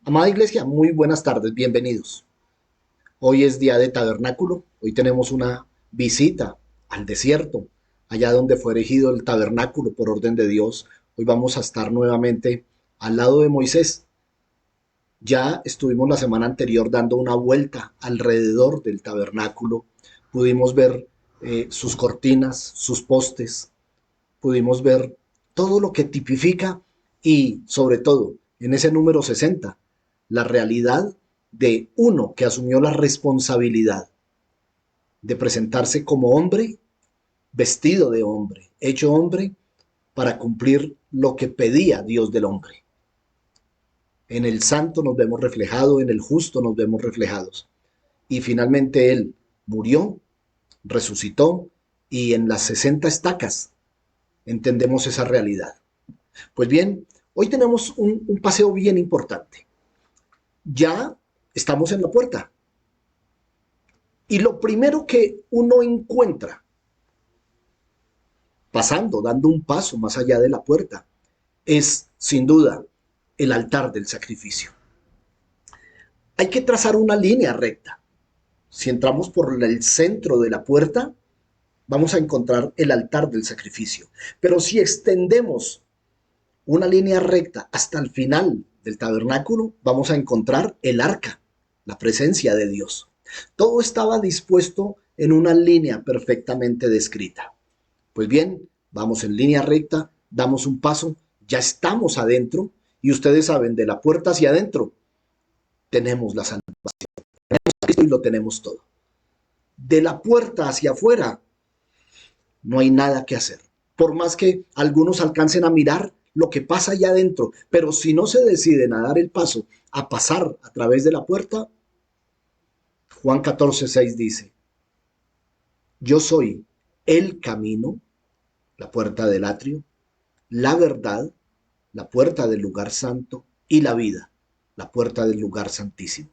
Amada Iglesia, muy buenas tardes, bienvenidos. Hoy es día de tabernáculo, hoy tenemos una visita al desierto, allá donde fue erigido el tabernáculo por orden de Dios. Hoy vamos a estar nuevamente al lado de Moisés. Ya estuvimos la semana anterior dando una vuelta alrededor del tabernáculo, pudimos ver sus cortinas, sus postes, pudimos ver todo lo que tipifica y sobre todo en ese número 60 la realidad de uno que asumió la responsabilidad de presentarse como hombre, vestido de hombre, hecho hombre, para cumplir lo que pedía Dios del hombre. En el santo nos vemos reflejados, en el justo nos vemos reflejados. Y finalmente Él murió, resucitó y en las 60 estacas entendemos esa realidad. Pues bien, hoy tenemos un paseo bien importante. Ya estamos en la puerta. Y lo primero que uno encuentra, pasando, dando un paso más allá de la puerta, es sin duda el altar del sacrificio. Hay que trazar una línea recta. Si entramos por el centro de la puerta, vamos a encontrar el altar del sacrificio. Pero si extendemos una línea recta hasta el final del tabernáculo, vamos a encontrar el arca, la presencia de Dios. Todo estaba dispuesto en una línea perfectamente descrita. Pues bien, vamos en línea recta, damos un paso, ya estamos adentro y ustedes saben, de la puerta hacia adentro tenemos la salvación. Tenemos a Cristo y lo tenemos todo. De la puerta hacia afuera no hay nada que hacer. Por más que algunos alcancen a mirar lo que pasa allá adentro, pero si no se deciden a dar el paso, a pasar a través de la puerta, Juan 14:6 dice, yo soy el camino, la puerta del atrio, la verdad, la puerta del lugar santo, y la vida, la puerta del lugar santísimo.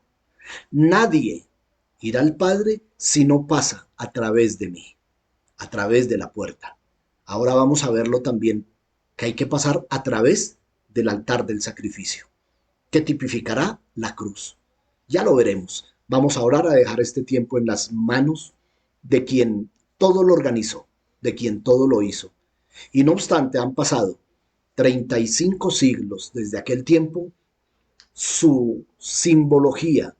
Nadie irá al Padre si no pasa a través de mí, a través de la puerta. Ahora vamos a verlo también, que hay que pasar a través del altar del sacrificio, que tipificará la cruz. Ya lo veremos. Vamos ahora a dejar este tiempo en las manos de quien todo lo organizó, de quien todo lo hizo. Y no obstante, han pasado 35 siglos desde aquel tiempo, su simbología,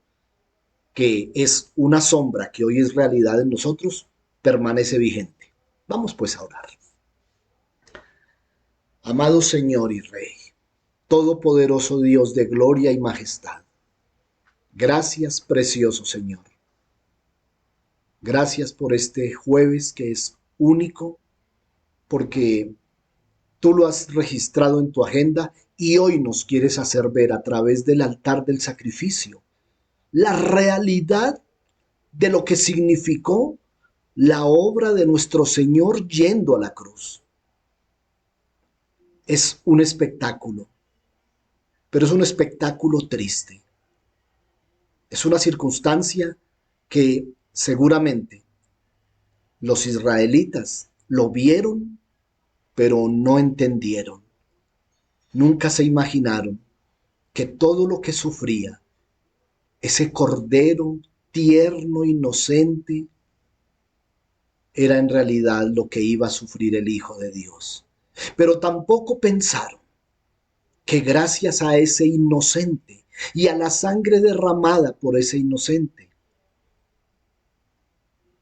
que es una sombra que hoy es realidad en nosotros, permanece vigente. Vamos pues a orar. Amado Señor y Rey, todopoderoso Dios de gloria y majestad, gracias, precioso Señor. Gracias por este jueves que es único, porque tú lo has registrado en tu agenda y hoy nos quieres hacer ver a través del altar del sacrificio la realidad de lo que significó la obra de nuestro Señor yendo a la cruz. Es un espectáculo, pero es un espectáculo triste. Es una circunstancia que seguramente los israelitas lo vieron, pero no entendieron. Nunca se imaginaron que todo lo que sufría ese cordero tierno, inocente, era en realidad lo que iba a sufrir el Hijo de Dios. Pero tampoco pensaron que gracias a ese inocente y a la sangre derramada por ese inocente,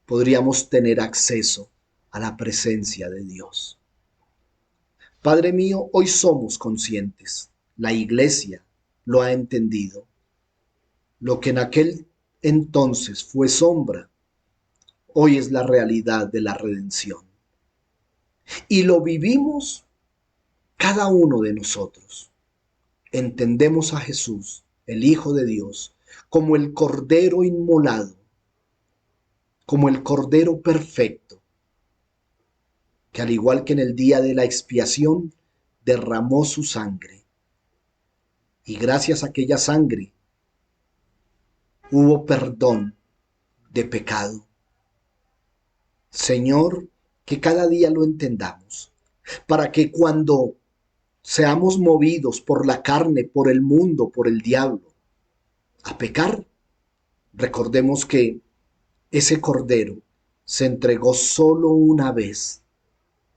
podríamos tener acceso a la presencia de Dios. Padre mío, hoy somos conscientes, la Iglesia lo ha entendido, lo que en aquel entonces fue sombra, hoy es la realidad de la redención. Y lo vivimos cada uno de nosotros. Entendemos a Jesús, el Hijo de Dios, como el Cordero inmolado, como el Cordero perfecto, que al igual que en el día de la expiación, derramó su sangre. Y gracias a aquella sangre hubo perdón de pecado. Señor, que cada día lo entendamos, para que cuando seamos movidos por la carne, por el mundo, por el diablo, a pecar, recordemos que ese cordero se entregó solo una vez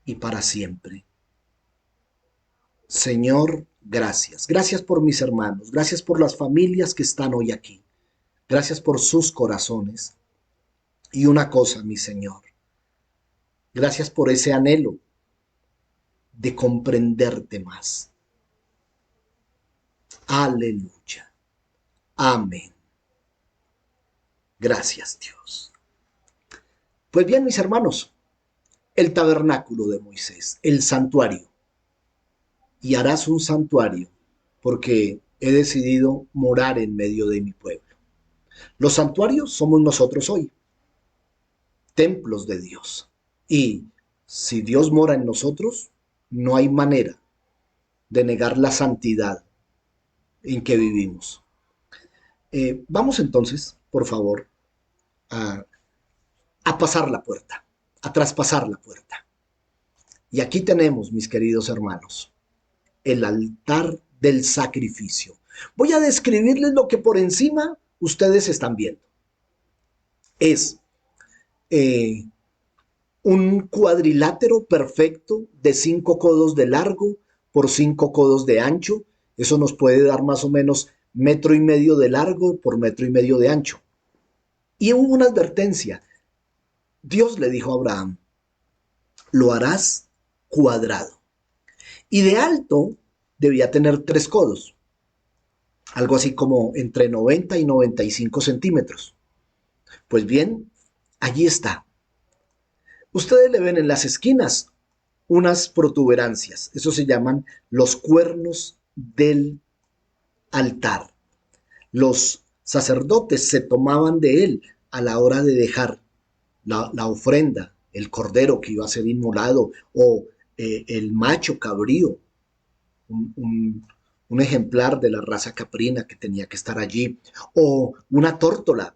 y para siempre. Señor, gracias. Gracias por mis hermanos. Gracias por las familias que están hoy aquí. Gracias por sus corazones. Y una cosa, mi Señor, gracias por ese anhelo de comprenderte más. Aleluya. Amén. Gracias, Dios. Pues bien, mis hermanos, el tabernáculo de Moisés, el santuario. Y harás un santuario porque he decidido morar en medio de mi pueblo. Los santuarios somos nosotros hoy, templos de Dios. Y si Dios mora en nosotros, no hay manera de negar la santidad en que vivimos. Vamos entonces, por favor, a, a pasar la puerta, a traspasar la puerta. Y aquí tenemos, mis queridos hermanos, el altar del sacrificio. Voy a describirles lo que por encima ustedes están viendo. Es un cuadrilátero perfecto de 5 codos de largo por 5 codos de ancho. Eso nos puede dar más o menos 1,5 metros de largo por 1,5 metros de ancho. Y hubo una advertencia. Dios le dijo a Abraham, lo harás cuadrado. Y de alto debía tener 3 codos, algo así como entre 90 y 95 centímetros. Pues bien, allí está. Ustedes le ven en las esquinas unas protuberancias, eso se llaman los cuernos del altar. Los sacerdotes se tomaban de él a la hora de dejar la ofrenda, el cordero que iba a ser inmolado o el macho cabrío, un ejemplar de la raza caprina que tenía que estar allí, o una tórtola.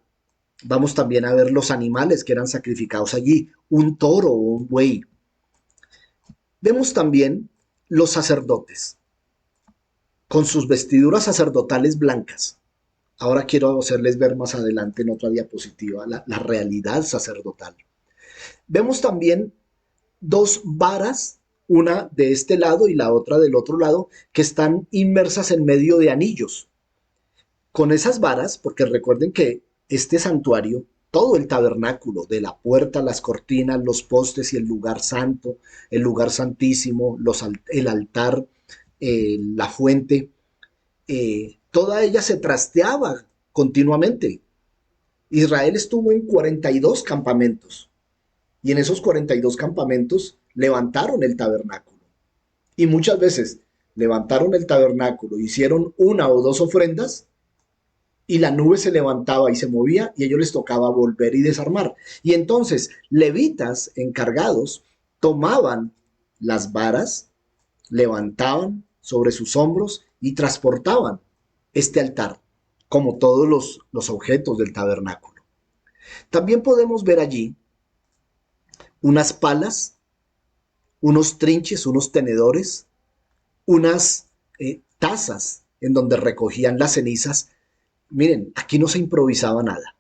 Vamos también a ver los animales que eran sacrificados allí, un toro o un buey. Vemos también los sacerdotes con sus vestiduras sacerdotales blancas. Ahora quiero hacerles ver más adelante en otra diapositiva la realidad sacerdotal. Vemos también 2 varas, una de este lado y la otra del otro lado, que están inmersas en medio de anillos. Con esas varas, porque recuerden que este santuario, todo el tabernáculo, de la puerta, las cortinas, los postes y el lugar santo, el lugar santísimo, el altar, la fuente, toda ella se trasteaba continuamente. Israel estuvo en 42 campamentos y en esos 42 campamentos levantaron el tabernáculo. Y muchas veces levantaron el tabernáculo, hicieron 1 o 2 ofrendas y la nube se levantaba y se movía y a ellos les tocaba volver y desarmar. Y entonces levitas encargados tomaban las varas, levantaban sobre sus hombros y transportaban este altar, como todos los objetos del tabernáculo. También podemos ver allí unas palas, unos trinches, unos tenedores, unas tazas en donde recogían las cenizas. Miren, aquí no se improvisaba nada.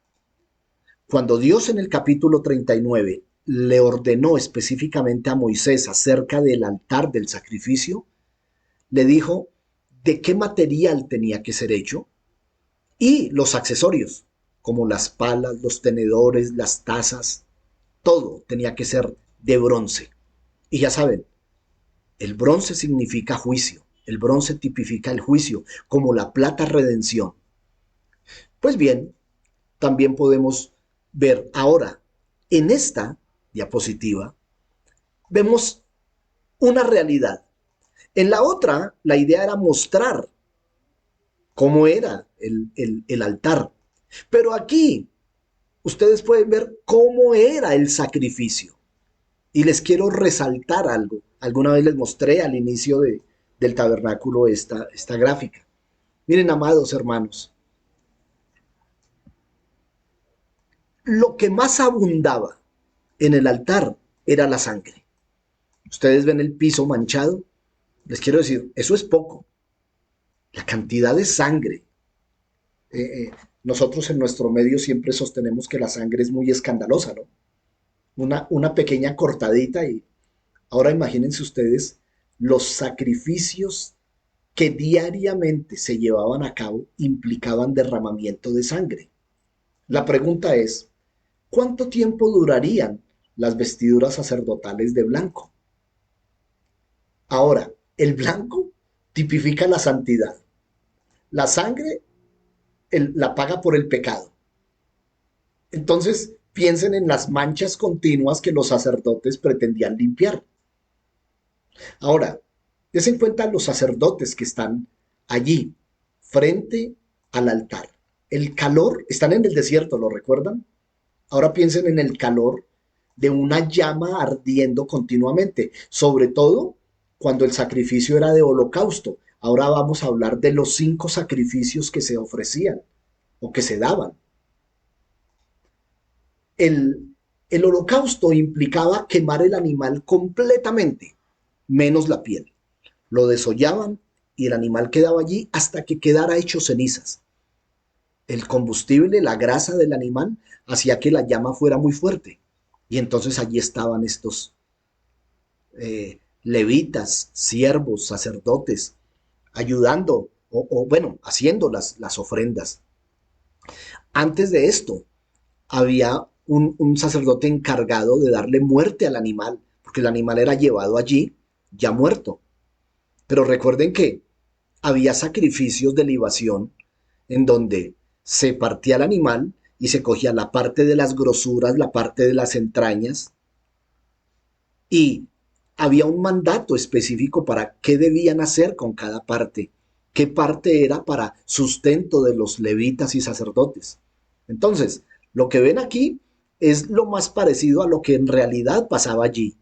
Cuando Dios en el capítulo 39 le ordenó específicamente a Moisés acerca del altar del sacrificio, le dijo de qué material tenía que ser hecho y los accesorios, como las palas, los tenedores, las tazas, todo tenía que ser de bronce. Y ya saben, el bronce significa juicio, el bronce tipifica el juicio, como la plata redención. Pues bien, también podemos ver ahora en esta diapositiva, vemos una realidad. En la otra, la idea era mostrar cómo era el altar. Pero aquí, ustedes pueden ver cómo era el sacrificio. Y les quiero resaltar algo. Alguna vez les mostré al inicio del tabernáculo esta gráfica. Miren, amados hermanos, lo que más abundaba en el altar era la sangre. Ustedes ven el piso manchado. Les quiero decir, eso es poco. La cantidad de sangre eh, nosotros en nuestro medio siempre sostenemos que la sangre es muy escandalosa, ¿no? Una pequeña cortadita y ahora imagínense ustedes los sacrificios que diariamente se llevaban a cabo implicaban derramamiento de sangre. La pregunta es, ¿cuánto tiempo durarían las vestiduras sacerdotales de blanco? Ahora, el blanco tipifica la santidad. La sangre la paga por el pecado. Entonces, piensen en las manchas continuas que los sacerdotes pretendían limpiar. Ahora, des en cuenta los sacerdotes que están allí, frente al altar. El calor, están en el desierto, ¿lo recuerdan? Ahora piensen en el calor de una llama ardiendo continuamente, sobre todo cuando el sacrificio era de holocausto. Ahora vamos a hablar de los 5 sacrificios que se ofrecían o que se daban. El holocausto implicaba quemar el animal completamente, menos la piel. Lo desollaban y el animal quedaba allí hasta que quedara hecho cenizas. El combustible, la grasa del animal, hacía que la llama fuera muy fuerte. Y entonces allí estaban estos levitas, siervos, sacerdotes, ayudando o bueno, haciendo las ofrendas. Antes de esto, había un sacerdote encargado de darle muerte al animal, porque el animal era llevado allí ya muerto. Pero recuerden que había sacrificios de libación en donde se partía el animal y se cogía la parte de las grosuras, la parte de las entrañas, y había un mandato específico para qué debían hacer con cada parte, qué parte era para sustento de los levitas y sacerdotes. Entonces, lo que ven aquí es lo más parecido a lo que en realidad pasaba allí.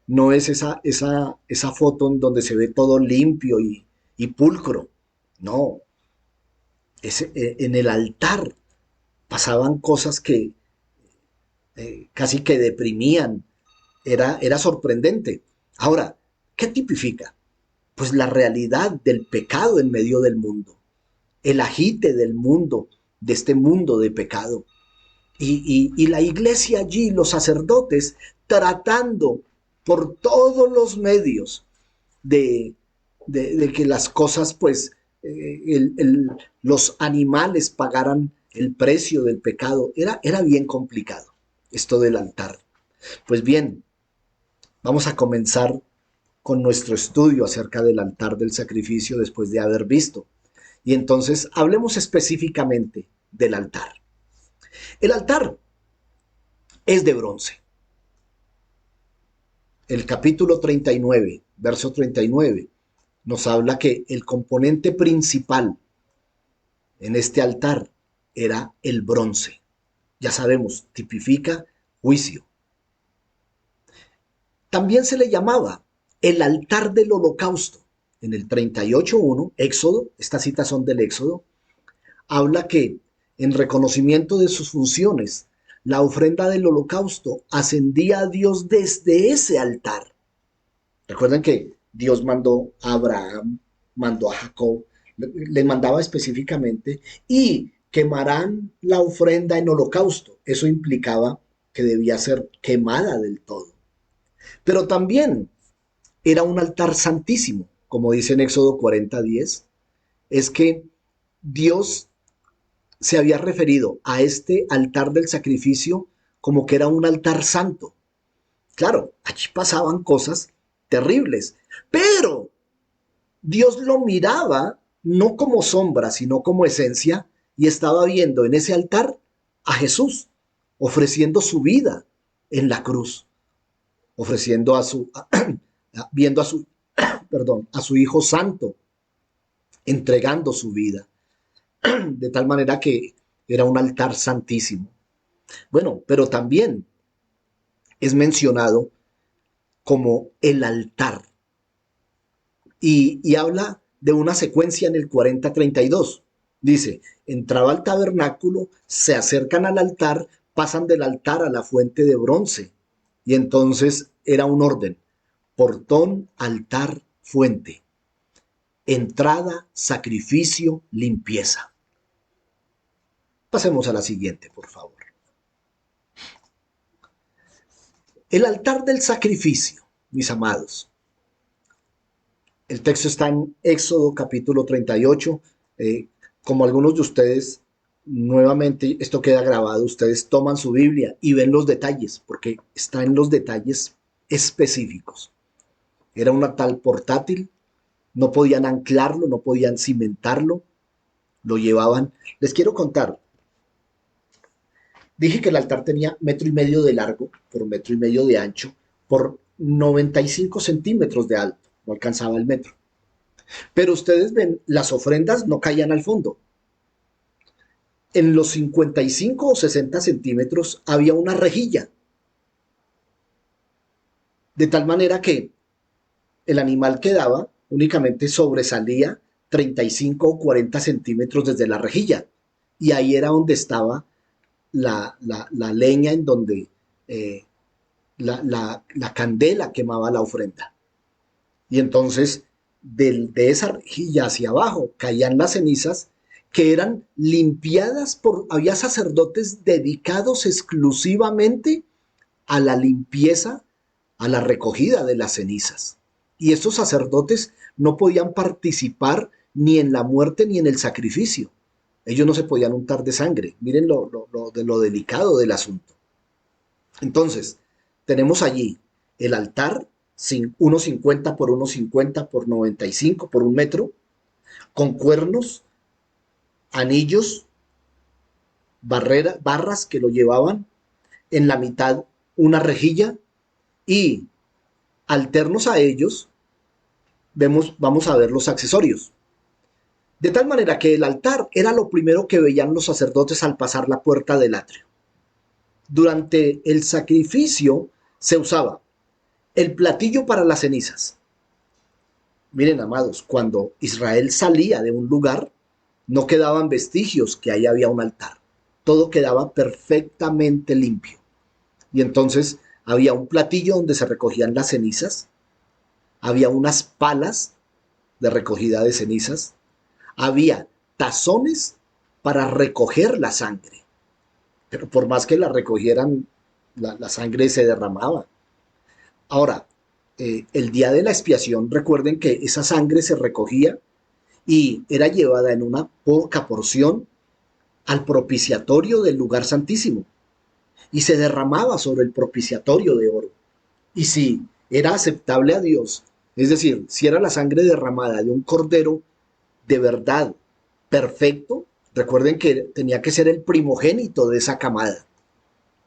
No es esa foto en donde se ve todo limpio y pulcro. No, en el altar pasaban cosas que casi que deprimían. Era sorprendente. Ahora, ¿qué tipifica? Pues la realidad del pecado en medio del mundo, el agite del mundo, de este mundo de pecado. Y la iglesia allí, los sacerdotes, tratando por todos los medios de, de que las cosas, pues, los animales pagaran el precio del pecado. Era bien complicado esto del altar. Pues bien, vamos a comenzar con nuestro estudio acerca del altar del sacrificio después de haber visto. Y entonces hablemos específicamente del altar. El altar es de bronce. El capítulo 39, verso 39, nos habla que el componente principal en este altar era el bronce. Ya sabemos, tipifica juicio. También se le llamaba el altar del holocausto. En el 38.1, Éxodo, estas citas son del Éxodo, habla que en reconocimiento de sus funciones, la ofrenda del holocausto ascendía a Dios desde ese altar. Recuerden que Dios mandó a Abraham, mandó a Jacob, le mandaba específicamente y quemarán la ofrenda en holocausto. Eso implicaba que debía ser quemada del todo. Pero también era un altar santísimo, como dice en Éxodo 40:10, es que Dios se había referido a este altar del sacrificio como que era un altar santo. Claro, allí pasaban cosas terribles, pero Dios lo miraba no como sombra, sino como esencia, y estaba viendo en ese altar a Jesús, ofreciendo su vida en la cruz, ofreciendo viendo a su Hijo Santo, entregando su vida, de tal manera que era un altar santísimo. Bueno, pero también es mencionado como el altar y habla de una secuencia en el 40:32. Dice, entraba al tabernáculo, se acercan al altar, pasan del altar a la fuente de bronce. Y entonces era un orden, portón, altar, fuente, entrada, sacrificio, limpieza. Pasemos a la siguiente, por favor. El altar del sacrificio, mis amados. El texto está en Éxodo capítulo 38. Como algunos de ustedes, nuevamente esto queda grabado, ustedes toman su Biblia y ven los detalles, porque está en los detalles específicos. Era un altar portátil, no podían anclarlo, no podían cimentarlo, lo llevaban. Les quiero contar, dije que el altar tenía 1,5 metros de largo por 1,5 metros de ancho por 95 centímetros de alto, no alcanzaba el metro. Pero ustedes ven, las ofrendas no caían al fondo. En los 55 o 60 centímetros había una rejilla, de tal manera que el animal que daba únicamente sobresalía 35 o 40 centímetros desde la rejilla. Y ahí era donde estaba la leña, en donde la candela quemaba la ofrenda. Y entonces de esa rejilla hacia abajo caían las cenizas que eran limpiadas había sacerdotes dedicados exclusivamente a la limpieza, a la recogida de las cenizas. Y estos sacerdotes no podían participar ni en la muerte ni en el sacrificio. Ellos no se podían untar de sangre. Miren lo delicado del asunto. Entonces, tenemos allí el altar, 1,50 por 1,50 por 95 por 1 metro, con cuernos, anillos, barras que lo llevaban, en la mitad una rejilla, y alternos a ellos vamos a ver los accesorios. De tal manera que el altar era lo primero que veían los sacerdotes al pasar la puerta del atrio. Durante el sacrificio se usaba el platillo para las cenizas. Miren, amados, cuando Israel salía de un lugar, no quedaban vestigios que ahí había un altar. Todo quedaba perfectamente limpio. Y entonces había un platillo donde se recogían las cenizas, había unas palas de recogida de cenizas, había tazones para recoger la sangre. Pero por más que la recogieran, la sangre se derramaba. Ahora, el día de la expiación, recuerden que esa sangre se recogía y era llevada en una poca porción al propiciatorio del lugar santísimo y se derramaba sobre el propiciatorio de oro. Y si era aceptable a Dios, es decir, si era la sangre derramada de un cordero de verdad perfecto, recuerden que tenía que ser el primogénito de esa camada.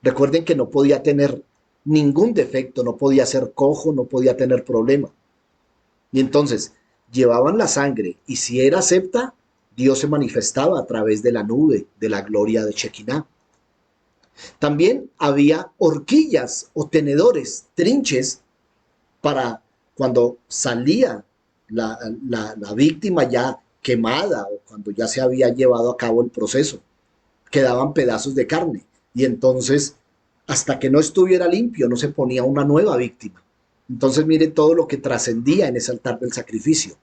Recuerden que no podía tener ningún defecto, no podía ser cojo, no podía tener problema. Y entonces llevaban la sangre y si era acepta, Dios se manifestaba a través de la nube de la gloria de Shekinah. También había horquillas o tenedores, trinches, para cuando salía la víctima ya quemada o cuando ya se había llevado a cabo el proceso. Quedaban pedazos de carne y entonces hasta que no estuviera limpio no se ponía una nueva víctima. Entonces mire todo lo que trascendía en ese altar del sacrificio.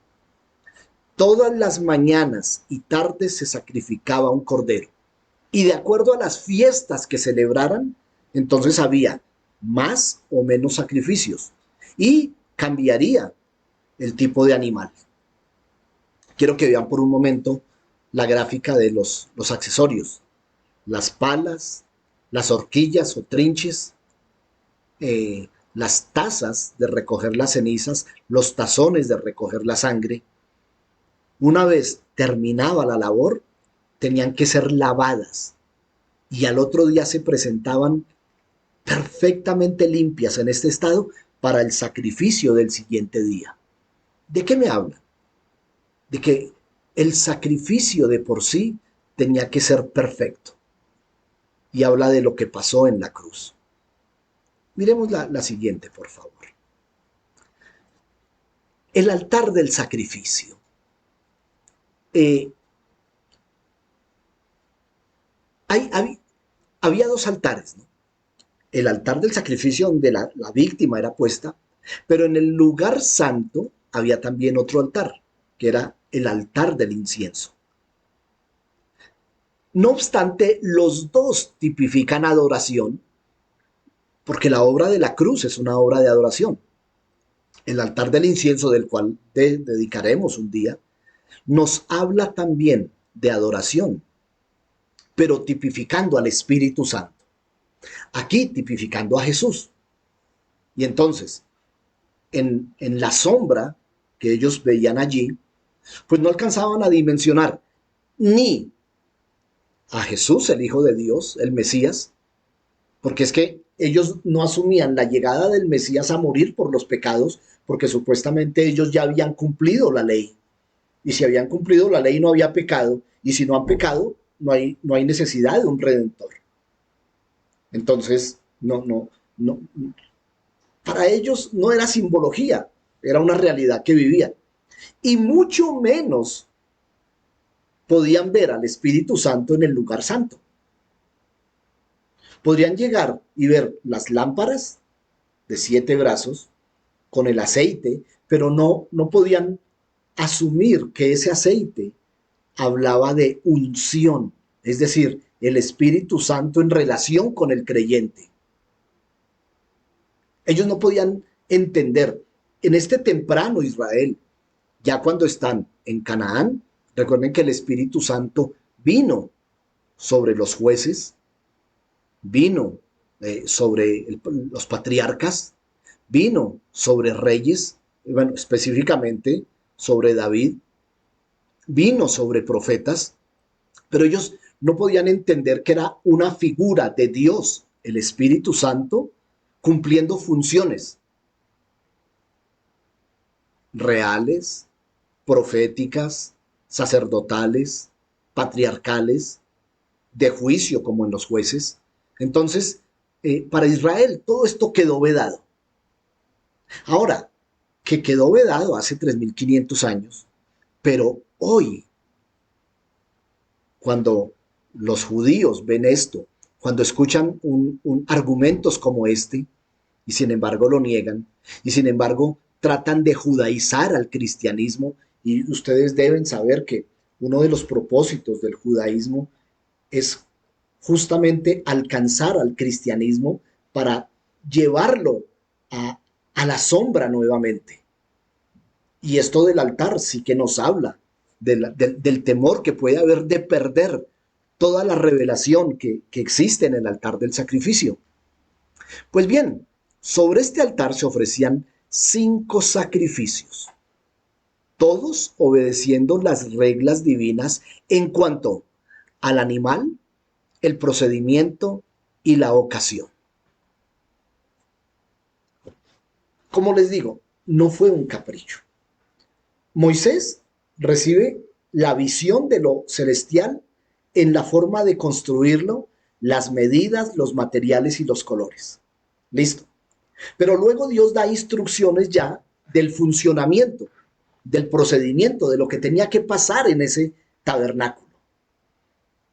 Todas las mañanas y tardes se sacrificaba un cordero y de acuerdo a las fiestas que celebraran, entonces había más o menos sacrificios y cambiaría el tipo de animal. Quiero que vean por un momento la gráfica de los accesorios, las palas, las horquillas o trinches, las tazas de recoger las cenizas, los tazones de recoger la sangre. Una vez terminaba la labor, tenían que ser lavadas y al otro día se presentaban perfectamente limpias en este estado para el sacrificio del siguiente día. ¿De qué me habla? De que el sacrificio de por sí tenía que ser perfecto. Y habla de lo que pasó en la cruz. Miremos la siguiente, por favor. El altar del sacrificio. Eh, hay, había dos altares, ¿no? El altar del sacrificio donde la víctima era puesta, pero en el lugar santo había también otro altar, que era el altar del incienso. No obstante, los dos tipifican adoración, porque la obra de la cruz es una obra de adoración. El altar del incienso, del cual dedicaremos un día, nos habla también de adoración, pero tipificando al Espíritu Santo. Aquí tipificando a Jesús. Y entonces, en la sombra que ellos veían allí, pues no alcanzaban a dimensionar ni a Jesús, el Hijo de Dios, el Mesías, porque es que ellos no asumían la llegada del Mesías a morir por los pecados, porque supuestamente ellos ya habían cumplido la ley. Y si habían cumplido la ley no había pecado, y si no han pecado, no hay necesidad de un redentor. Entonces, no, para ellos no era simbología, era una realidad que vivían. Y mucho menos podían ver al Espíritu Santo en el lugar santo. Podrían llegar y ver las lámparas de 7 brazos con el aceite, pero no podían asumir que ese aceite hablaba de unción, es decir, el Espíritu Santo en relación con el creyente. Ellos no podían entender. En este temprano Israel, ya cuando están en Canaán, recuerden que el Espíritu Santo vino sobre los jueces, vino sobre los patriarcas, vino sobre reyes, bueno, específicamente sobre David, vino sobre profetas, pero ellos no podían entender que era una figura de Dios, el Espíritu Santo, cumpliendo funciones reales, proféticas, sacerdotales, patriarcales, de juicio como en los jueces. Entonces, para Israel todo esto quedó vedado. Ahora, que quedó vedado hace 3500 años, pero hoy, cuando los judíos ven esto, cuando escuchan argumentos como este, y sin embargo lo niegan, y sin embargo tratan de judaizar al cristianismo, y ustedes deben saber que uno de los propósitos del judaísmo es justamente alcanzar al cristianismo para llevarlo a la sombra nuevamente. Y esto del altar sí que nos habla del temor que puede haber de perder toda la revelación que existe en el altar del sacrificio. Pues bien, sobre este altar se ofrecían 5 sacrificios, todos obedeciendo las reglas divinas en cuanto al animal, el procedimiento y la ocasión. Como les digo, no fue un capricho. Moisés recibe la visión de lo celestial en la forma de construirlo, las medidas, los materiales y los colores. Listo. Pero luego Dios da instrucciones ya del funcionamiento, del procedimiento, de lo que tenía que pasar en ese tabernáculo.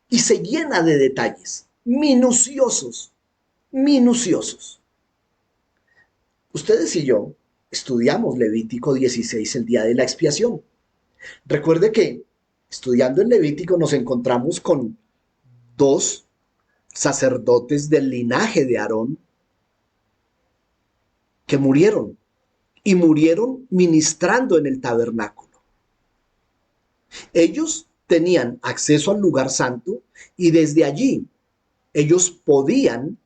Y se llena de detalles minuciosos, minuciosos. Ustedes y yo estudiamos Levítico 16, el día de la expiación. Recuerde que estudiando en Levítico nos encontramos con 2 sacerdotes del linaje de Aarón que murieron, y murieron ministrando en el tabernáculo. Ellos tenían acceso al lugar santo y desde allí ellos podían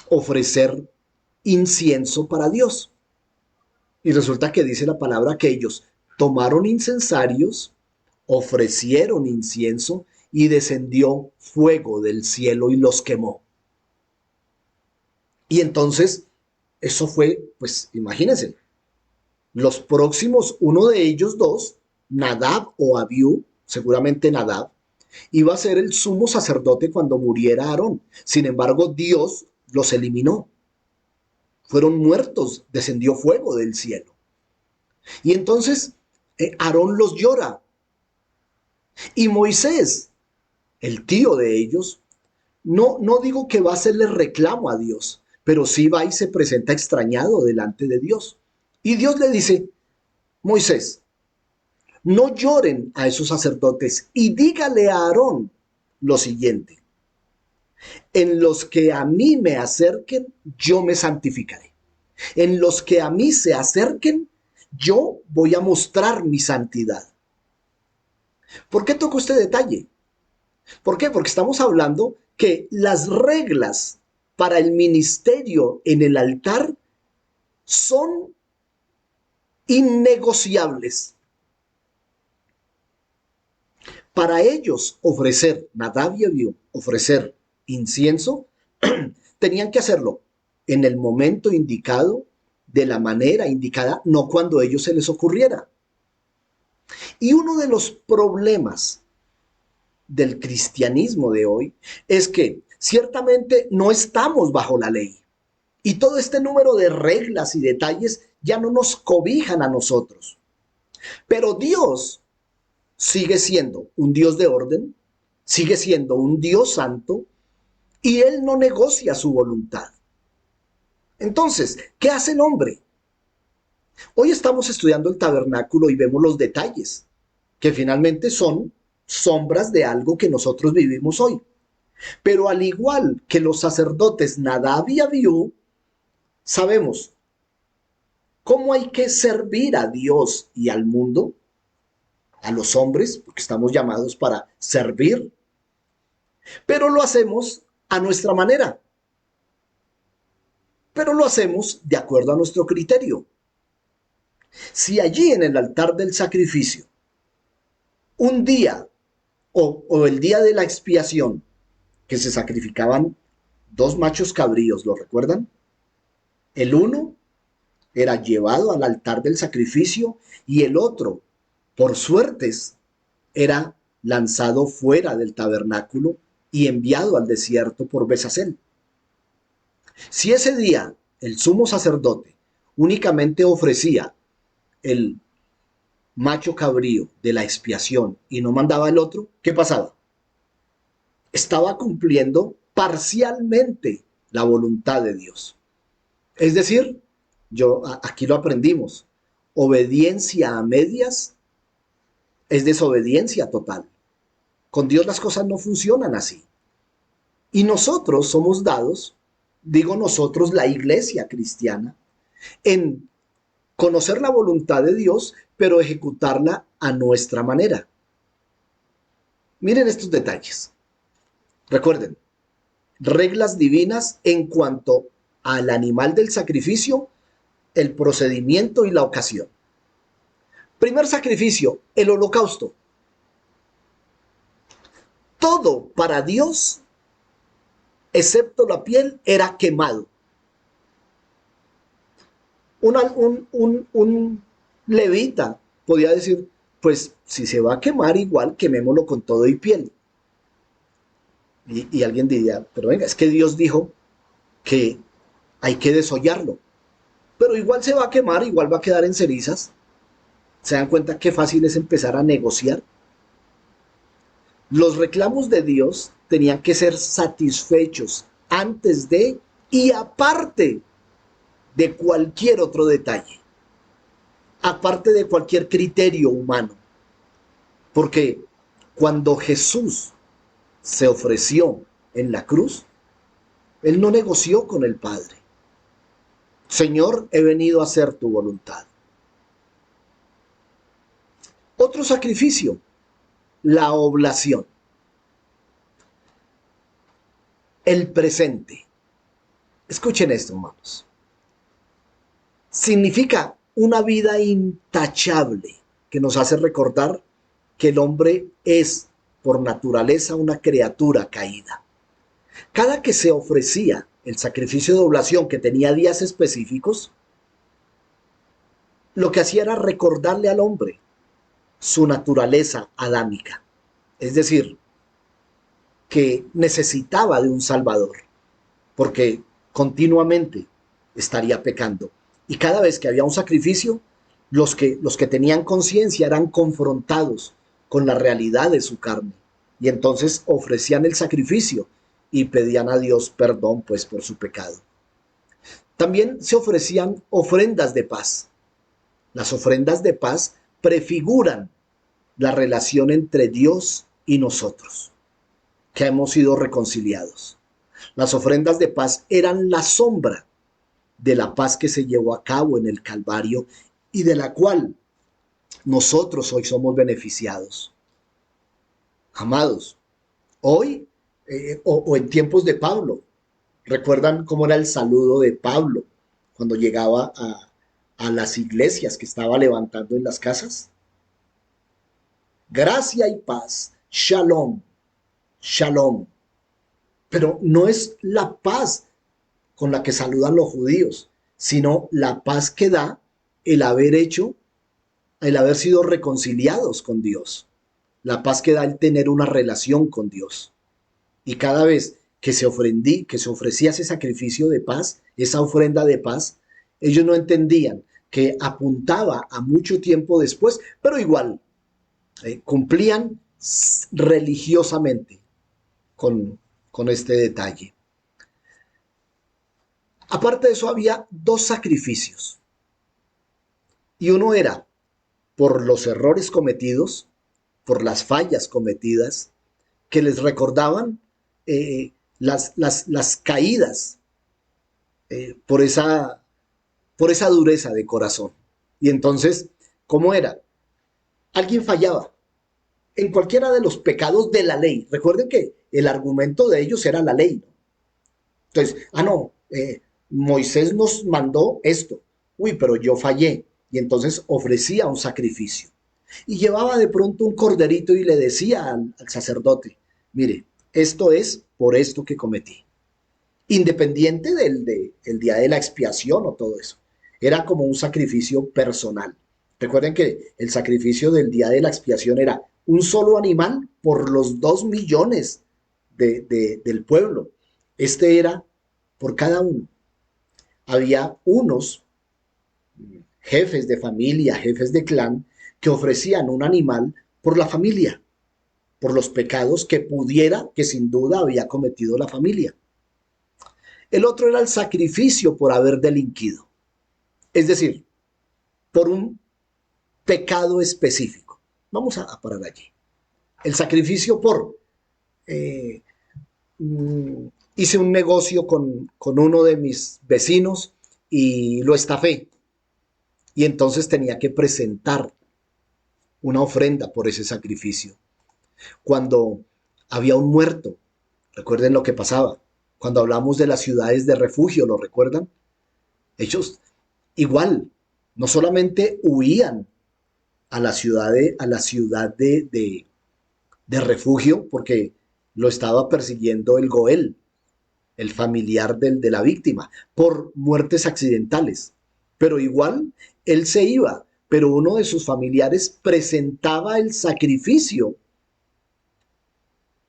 ofrecer incienso para Dios. Y resulta que dice la palabra que ellos tomaron incensarios, ofrecieron incienso y descendió fuego del cielo y los quemó. Y entonces, eso fue, pues imagínense, los próximos, uno de ellos dos, Nadab o Abiú, seguramente Nadab, iba a ser el sumo sacerdote cuando muriera Aarón. Sin embargo, Dios los eliminó. Fueron muertos, descendió fuego del cielo. Y entonces Aarón los llora. Y Moisés, el tío de ellos, no digo que va a hacerle reclamo a Dios, pero sí va y se presenta extrañado delante de Dios. Y Dios le dice, Moisés, no lloren a esos sacerdotes y dígale a Aarón lo siguiente: en los que a mí me acerquen, yo me santificaré. En los que a mí se acerquen, yo voy a mostrar mi santidad. ¿Por qué toco este detalle? ¿Por qué? Porque estamos hablando que las reglas para el ministerio en el altar son innegociables. Para ellos ofrecer Nadab y Abiú, ofrecer incienso, tenían que hacerlo en el momento indicado, de la manera indicada, no cuando a ellos se les ocurriera. Y uno de los problemas del cristianismo de hoy es que ciertamente no estamos bajo la ley. Y todo este número de reglas y detalles ya no nos cobijan a nosotros. Pero Dios sigue siendo un Dios de orden, sigue siendo un Dios santo, y Él no negocia su voluntad. Entonces, ¿qué hace el hombre? Hoy estamos estudiando el tabernáculo y vemos los detalles, que finalmente son sombras de algo que nosotros vivimos hoy. Pero al igual que los sacerdotes Nadab y Abiú, sabemos cómo hay que servir a Dios y al mundo, a los hombres, porque estamos llamados para servir, pero lo hacemos a nuestra manera, pero lo hacemos de acuerdo a nuestro criterio. Si allí en el altar del sacrificio, un día o el día de la expiación, que se sacrificaban dos machos cabríos, ¿lo recuerdan? El uno era llevado al altar del sacrificio y el otro, por suertes, era lanzado fuera del tabernáculo y enviado al desierto por Besazel. Si ese día el sumo sacerdote únicamente ofrecía el macho cabrío de la expiación y no mandaba el otro, ¿qué pasaba? Estaba cumpliendo parcialmente la voluntad de Dios. Es decir, aquí lo aprendimos, obediencia a medias es desobediencia total. Con Dios las cosas no funcionan así. Y nosotros somos dados, digo nosotros, la iglesia cristiana, en conocer la voluntad de Dios, pero ejecutarla a nuestra manera. Miren estos detalles. Recuerden, reglas divinas en cuanto al animal del sacrificio, el procedimiento y la ocasión. Primer sacrificio, el holocausto. Todo para Dios, excepto la piel, era quemado. Un levita podía decir, pues si se va a quemar igual, quemémoslo con todo y piel. Y alguien diría, pero venga, es que Dios dijo que hay que desollarlo. Pero igual se va a quemar, igual va a quedar en cenizas. ¿Se dan cuenta qué fácil es empezar a negociar? Los reclamos de Dios tenían que ser satisfechos antes de y aparte de cualquier otro detalle, aparte de cualquier criterio humano. Porque cuando Jesús se ofreció en la cruz, Él no negoció con el Padre. Señor, he venido a hacer tu voluntad. Otro sacrificio, la oblación. El presente. Escuchen esto, hermanos. Significa una vida intachable que nos hace recordar que el hombre es por naturaleza una criatura caída. Cada que se ofrecía el sacrificio de oblación que tenía días específicos, lo que hacía era recordarle al hombre su naturaleza adámica. Es decir, que necesitaba de un Salvador, porque continuamente estaría pecando. Y cada vez que había un sacrificio, los que tenían conciencia eran confrontados con la realidad de su carne. Y entonces ofrecían el sacrificio y pedían a Dios perdón pues por su pecado. También se ofrecían ofrendas de paz. Las ofrendas de paz prefiguran la relación entre Dios y nosotros. que hemos sido reconciliados. Las ofrendas de paz eran la sombra de la paz que se llevó a cabo en el Calvario y de la cual nosotros hoy somos beneficiados. Amados, hoy o en tiempos de Pablo, ¿recuerdan cómo era el saludo de Pablo cuando llegaba a las iglesias que estaba levantando en las casas? Gracia y paz, shalom, shalom. Pero no es la paz con la que saludan los judíos, sino la paz que da el haber hecho, el haber sido reconciliados con Dios. La paz que da el tener una relación con Dios. Y cada vez que se ofrecía ese sacrificio de paz, esa ofrenda de paz, ellos no entendían que apuntaba a mucho tiempo después, pero igual cumplían religiosamente con este detalle. Aparte de eso, había dos sacrificios. Y uno era por los errores cometidos, por las fallas cometidas, que les recordaban las caídas por esa dureza de corazón. Y entonces, ¿cómo era? Alguien fallaba en cualquiera de los pecados de la ley. Recuerden que el argumento de ellos era la ley, ¿no? Entonces, Moisés nos mandó esto. Uy, pero yo fallé. Y entonces ofrecía un sacrificio. Y llevaba de pronto un corderito y le decía al sacerdote, mire, esto es por esto que cometí. Independiente del día de la expiación o todo eso. Era como un sacrificio personal. Recuerden que el sacrificio del día de la expiación era un solo animal por los 2 millones del pueblo. Este era por cada uno. Había unos jefes de familia, jefes de clan, que ofrecían un animal por la familia, por los pecados que sin duda había cometido la familia. El otro era el sacrificio por haber delinquido, es decir, por un pecado específico. Vamos a parar allí. El sacrificio por hice un negocio con uno de mis vecinos y lo estafé. Y entonces tenía que presentar una ofrenda por ese sacrificio. Cuando había un muerto, recuerden lo que pasaba. Cuando hablamos de las ciudades de refugio, ¿lo recuerdan? Ellos igual, no solamente huían a la ciudad de refugio porque lo estaba persiguiendo el Goel, el familiar de la víctima, por muertes accidentales. Pero igual él se iba, pero uno de sus familiares presentaba el sacrificio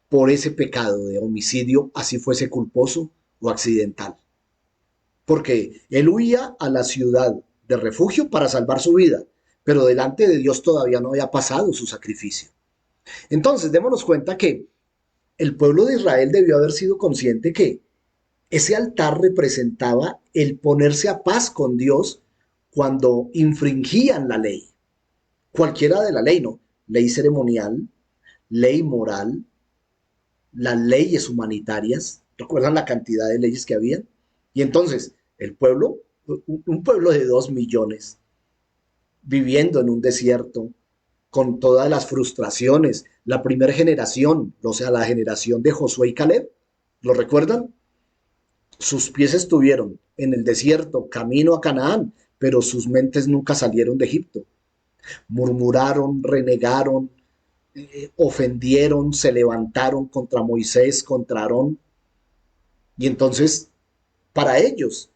por ese pecado de homicidio, así fuese culposo o accidental. Porque él huía a la ciudad de refugio para salvar su vida, pero delante de Dios todavía no había pasado su sacrificio. Entonces, démonos cuenta que el pueblo de Israel debió haber sido consciente que ese altar representaba el ponerse a paz con Dios cuando infringían la ley. Cualquiera de la ley, ¿no? Ley ceremonial, ley moral, las leyes humanitarias. ¿Recuerdan la cantidad de leyes que había? Y entonces, el pueblo, un pueblo de 2 millones, viviendo en un desierto, con todas las frustraciones, la primera generación, o sea, la generación de Josué y Caleb, ¿lo recuerdan? Sus pies estuvieron en el desierto, camino a Canaán, pero sus mentes nunca salieron de Egipto. Murmuraron, renegaron, ofendieron, se levantaron contra Moisés, contra Aarón. Y entonces, para ellos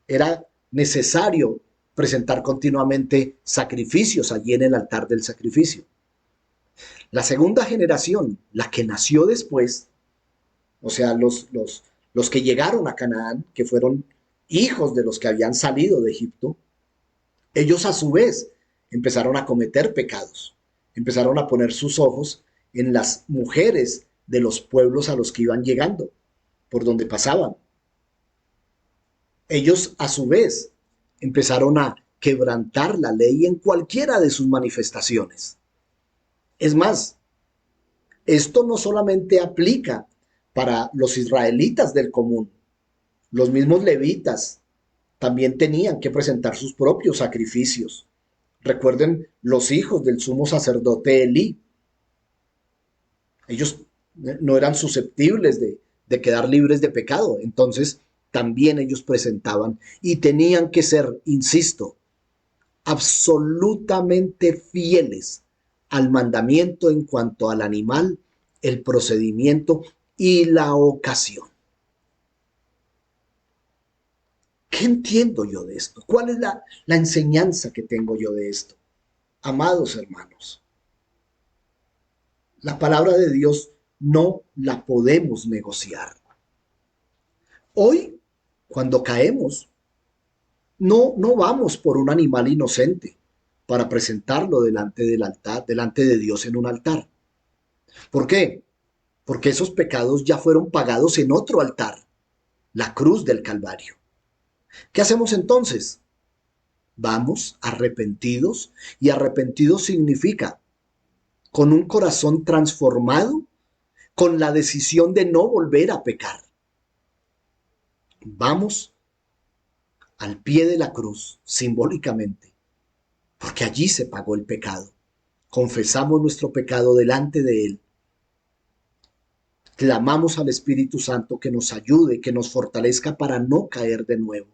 era necesario presentar continuamente sacrificios allí en el altar del sacrificio. La segunda generación, la que nació después, o sea, los que llegaron a Canaán, que fueron hijos de los que habían salido de Egipto, ellos a su vez empezaron a cometer pecados, empezaron a poner sus ojos en las mujeres de los pueblos a los que iban llegando, por donde pasaban. Ellos a su vez empezaron a quebrantar la ley en cualquiera de sus manifestaciones. Es más, Esto no solamente aplica para los israelitas del común, los mismos levitas también tenían que presentar sus propios sacrificios. Recuerden los hijos del sumo sacerdote Elí. Ellos no eran susceptibles de quedar libres de pecado. Entonces también ellos presentaban y tenían que ser, insisto, absolutamente fieles al mandamiento en cuanto al animal, el procedimiento y la ocasión. ¿Qué entiendo yo de esto? ¿Cuál es la enseñanza que tengo yo de esto? Amados hermanos, la palabra de Dios no la podemos negociar. Hoy, cuando caemos, no vamos por un animal inocente para presentarlo delante del altar, delante de Dios en un altar. ¿Por qué? Porque esos pecados ya fueron pagados en otro altar, la cruz del Calvario. ¿Qué hacemos entonces? Vamos arrepentidos, y arrepentidos significa con un corazón transformado, con la decisión de no volver a pecar. Vamos al pie de la cruz, simbólicamente, porque allí se pagó el pecado. Confesamos nuestro pecado delante de Él. Clamamos al Espíritu Santo que nos ayude, que nos fortalezca para no caer de nuevo.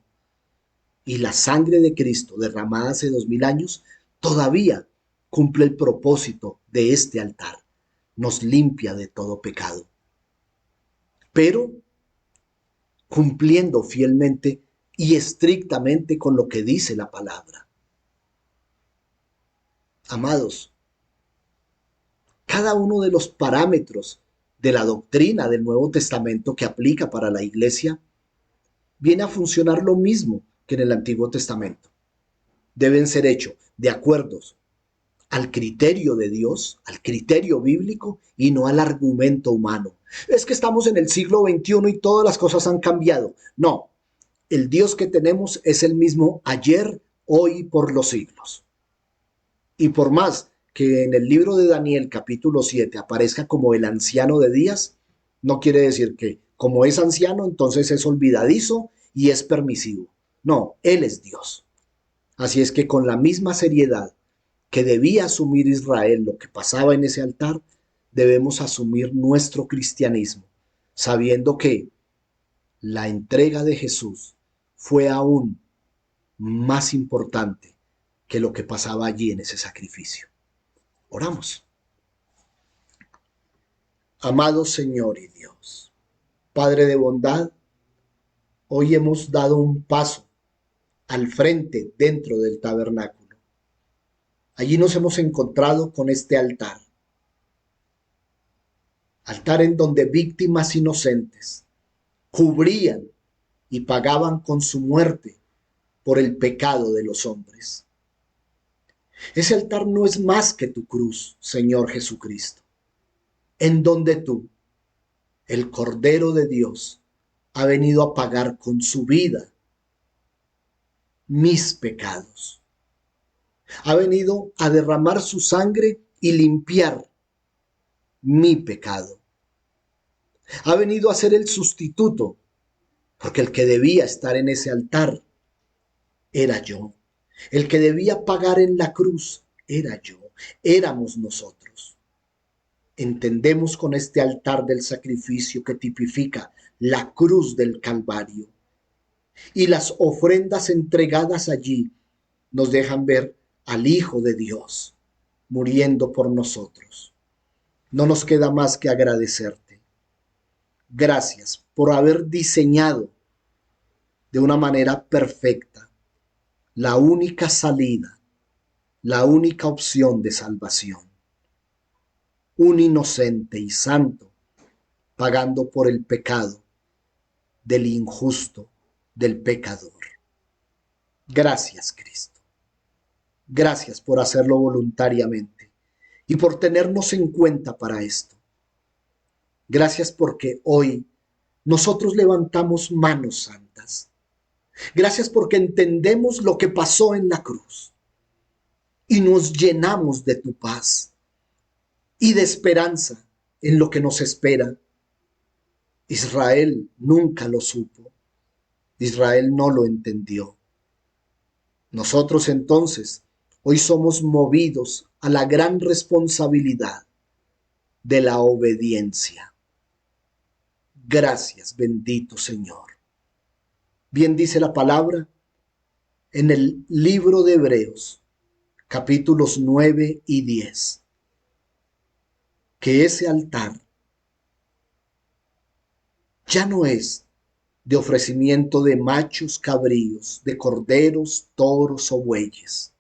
Y la sangre de Cristo derramada hace 2000 años todavía cumple el propósito de este altar. Nos limpia de todo pecado. Pero cumpliendo fielmente y estrictamente con lo que dice la palabra. Amados, cada uno de los parámetros de la doctrina del Nuevo Testamento que aplica para la iglesia viene a funcionar lo mismo que en el Antiguo Testamento. Deben ser hechos de acuerdo al criterio de Dios, al criterio bíblico y no al argumento humano. Es que estamos en el siglo XXI y todas las cosas han cambiado. No, el Dios que tenemos es el mismo ayer, hoy y por los siglos. Y por más que en el libro de Daniel capítulo 7 aparezca como el anciano de días, no quiere decir que como es anciano entonces es olvidadizo y es permisivo. No, Él es Dios. Así es que con la misma seriedad que debía asumir Israel lo que pasaba en ese altar, debemos asumir nuestro cristianismo, sabiendo que la entrega de Jesús fue aún más importante que lo que pasaba allí en ese sacrificio. Oramos. Amado Señor y Dios, Padre de bondad, hoy hemos dado un paso al frente dentro del tabernáculo. Allí nos hemos encontrado con este altar, altar en donde víctimas inocentes cubrían y pagaban con su muerte por el pecado de los hombres. Ese altar no es más que tu cruz, Señor Jesucristo, en donde tú, el Cordero de Dios, ha venido a pagar con su vida mis pecados. Ha venido a derramar su sangre y limpiar mi pecado. Ha venido a ser el sustituto, porque el que debía estar en ese altar era yo. El que debía pagar en la cruz era yo, éramos nosotros. Entendemos con este altar del sacrificio que tipifica la cruz del Calvario y las ofrendas entregadas allí nos dejan ver al Hijo de Dios muriendo por nosotros. No nos queda más que agradecerte. Gracias por haber diseñado de una manera perfecta la única salida, la única opción de salvación. Un inocente y santo pagando por el pecado del injusto, del pecador. Gracias, Cristo. Gracias por hacerlo voluntariamente y por tenernos en cuenta para esto. Gracias porque hoy nosotros levantamos manos santas. Gracias porque entendemos lo que pasó en la cruz y nos llenamos de tu paz y de esperanza en lo que nos espera. Israel nunca lo supo. Israel no lo entendió. Nosotros entonces hoy somos movidos a la gran responsabilidad de la obediencia. Gracias, bendito Señor. Bien dice la palabra en el libro de Hebreos, capítulos 9 y 10, que ese altar ya no es de ofrecimiento de machos cabríos, de corderos, toros o bueyes,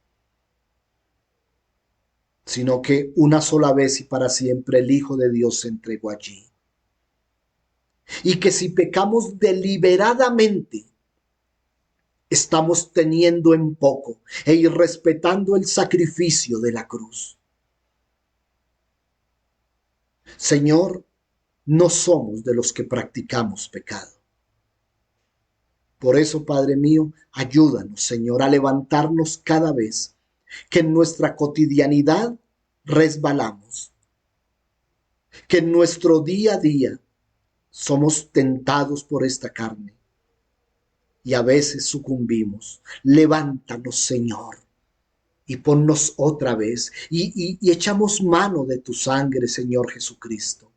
sino que una sola vez y para siempre el Hijo de Dios se entregó allí. Y que si pecamos deliberadamente, estamos teniendo en poco e irrespetando el sacrificio de la cruz. Señor, no somos de los que practicamos pecado. Por eso, Padre mío, ayúdanos, Señor, a levantarnos cada vez que en nuestra cotidianidad resbalamos, que en nuestro día a día somos tentados por esta carne y a veces sucumbimos. Levántanos, Señor, y ponnos otra vez y echamos mano de tu sangre, Señor Jesucristo.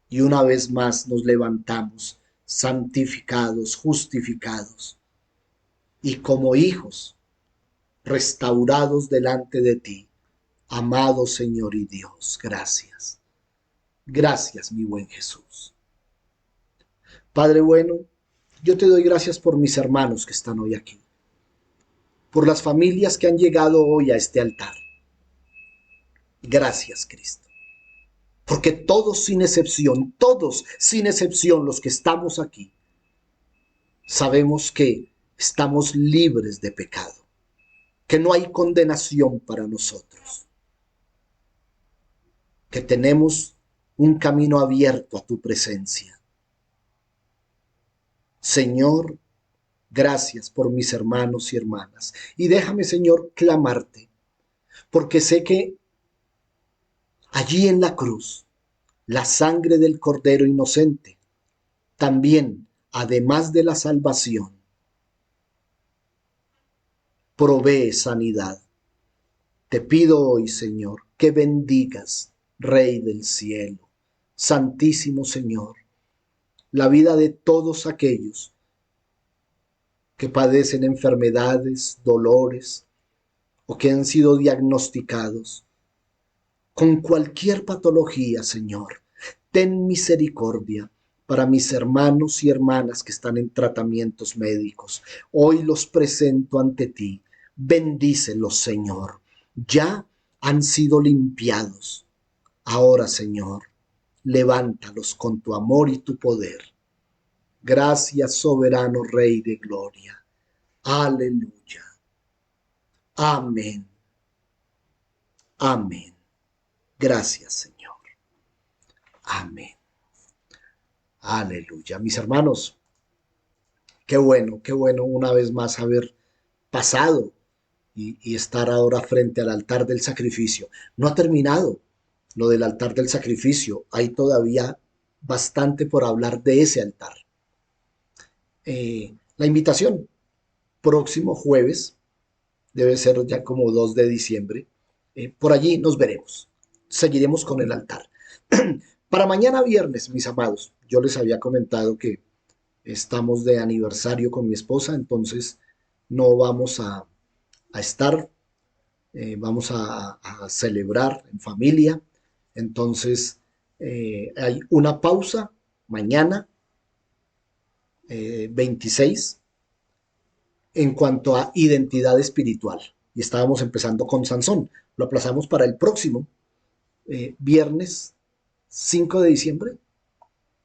Y una vez más nos levantamos santificados, justificados y como hijos restaurados delante de ti. Amado Señor y Dios, gracias. Gracias, mi buen Jesús. Padre bueno, yo te doy gracias por mis hermanos que están hoy aquí, por las familias que han llegado hoy a este altar. Gracias, Cristo. Porque todos sin excepción los que estamos aquí, sabemos que estamos libres de pecado, que no hay condenación para nosotros, que tenemos un camino abierto a tu presencia. Señor, gracias por mis hermanos y hermanas. Y déjame, Señor, clamarte, porque sé que allí en la cruz, la sangre del Cordero inocente, también, además de la salvación, provee sanidad. Te pido hoy, Señor, que bendigas, Rey del cielo, Santísimo Señor, la vida de todos aquellos que padecen enfermedades, dolores o que han sido diagnosticados con cualquier patología, Señor. Ten misericordia para mis hermanos y hermanas que están en tratamientos médicos. Hoy los presento ante ti. Bendícelos, Señor. Ya han sido limpiados. Ahora, Señor, levántalos con tu amor y tu poder. Gracias, soberano Rey de gloria. Aleluya. Amén. Amén. Gracias, Señor. Amén. Aleluya. Mis hermanos, qué bueno una vez más haber pasado y estar ahora frente al altar del sacrificio. No ha terminado lo del altar del sacrificio. Hay todavía bastante por hablar de ese altar. La invitación, próximo jueves, debe ser ya como 2 de diciembre. Por allí nos veremos. Seguiremos con el altar. Para mañana viernes, mis amados, yo les había comentado que estamos de aniversario con mi esposa, entonces no vamos a estar, vamos a celebrar en familia. Entonces hay una pausa mañana, 26, en cuanto a identidad espiritual. Y estábamos empezando con Sansón. Lo aplazamos para el próximo viernes 5 de diciembre.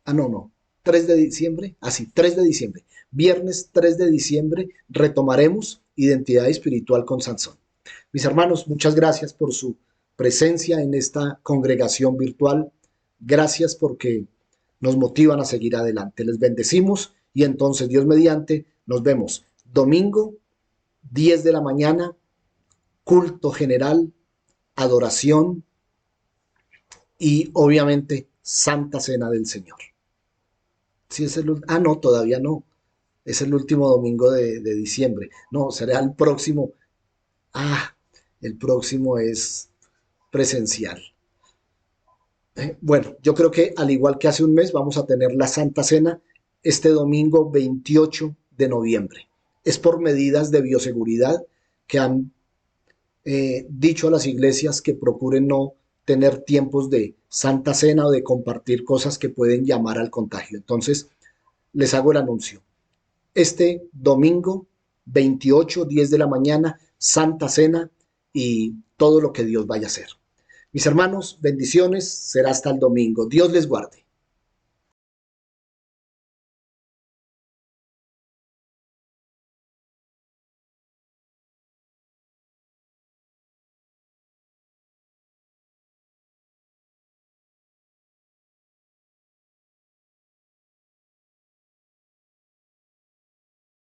No, 3 de diciembre. Así, 3 de diciembre. Viernes 3 de diciembre retomaremos identidad espiritual con Sansón. Mis hermanos, muchas gracias por su presencia en esta congregación virtual. Gracias porque nos motivan a seguir adelante. Les bendecimos y entonces, Dios mediante, nos vemos domingo, 10 de la mañana, culto general, adoración, y obviamente Santa Cena del Señor. Sí, no, todavía no. Es el último domingo de diciembre. No, será el próximo. Ah, el próximo es presencial. Bueno, yo creo que al igual que hace un mes vamos a tener la Santa Cena este domingo 28 de noviembre. Es por medidas de bioseguridad que han dicho a las iglesias que procuren no tener tiempos de Santa Cena o de compartir cosas que pueden llamar al contagio. Entonces, les hago el anuncio. Este domingo 28, 10 de la mañana, Santa Cena y todo lo que Dios vaya a hacer. Mis hermanos, bendiciones, será hasta el domingo. Dios les guarde.